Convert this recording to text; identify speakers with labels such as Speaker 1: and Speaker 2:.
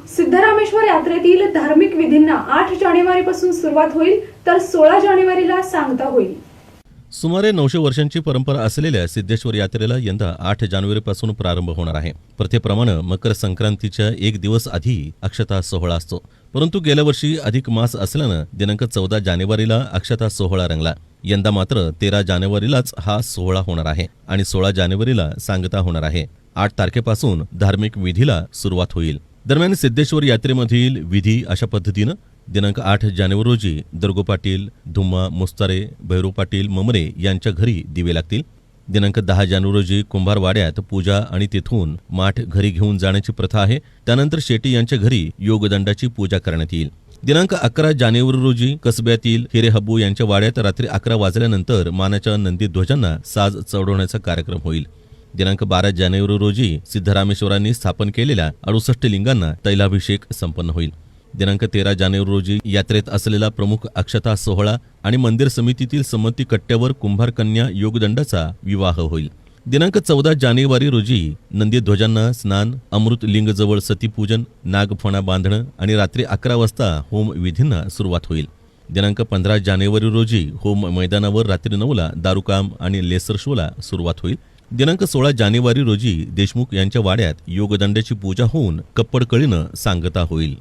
Speaker 1: सिद्धरामेश्वर यात्रेतील धार्मिक विधींना 8 जानेवारीपासून सुरुवात होईल तर 16 जानेवारीला सांगता होईल।
Speaker 2: सुमारे 900 वर्षांची परंपरा असलेल्या सिद्धेश्वर यात्रेला यंदा 8 जानेवारीपासून प्रारंभ होणार आहे। प्रथेप्रमाणे मकर संक्रांतीच्या एक दिवस आधी अक्षता सोहळा असतो, परंतु गेल्या वर्षी अधिक मास असल्यानं दिनांक 14 जानेवारीला अक्षता सोहळा रंगला। यंदा मात्र 13 जानेवारीलाच हा सोहळा होणार आहे आणि 16 जानेवारीला सांगता होणार आहे। 8 तारखेपासून धार्मिक विधीला सुरुवात होईल। दरम्यान सिद्धेश्वर यात्रेमधील विधी अशा पद्धतीनं दिनांक 8 जानेवारी रोजी दर्गो पाटील, धुम्मा, मुस्तारे, भैरू पाटील, ममरे यांच्या घरी दिवे लागतील। दिनांक 10 जानेवारी रोजी कुंभारवाड्यात पूजा आणि तिथून माठ घरी घेऊन जाण्याची प्रथा आहे। त्यानंतर शेट्टी यांच्या घरी योगदंडाची पूजा करण्यात येईल। दिनांक 11 जानेवारी रोजी कसब्यातील हिरे हब्बू यांच्या वाड्यात रात्री 11 वाजल्यानंतर मानाच्या नंदी ध्वजांना साज चढवण्याचा कार्यक्रम होईल। दिनांक 12 जानेवारी रोजी सिद्धरामेश्वरांनी स्थापन केलेल्या 68 लिंगांना तैलाभिषेक संपन्न होईल। दिनांक 13 जानेवारी रोजी यात्रेत असलेला प्रमुख अक्षता सोहळा आणि मंदिर समितीतील संमती कट्ट्यावर कुंभार कन्या योगदंडाचा विवाह होईल। दिनांक 14 जानेवारी रोजी नंदी ध्वजांना स्नान, अमृत लिंगजवळ सतीपूजन, नागफणा बांधणं आणि रात्री 11 वाजता होम विधींना सुरुवात होईल। दिनांक 15 जानेवारी रोजी होम मैदानावर रात्री 9ला दारुकाम आणि लेसर शोला सुरुवात होईल। दिनांक 16 जानेवारी रोजी देशमुख यांच्या वाड्यात योगदंडाची पूजा होऊन कप्पडकळीनं सांगता होईल।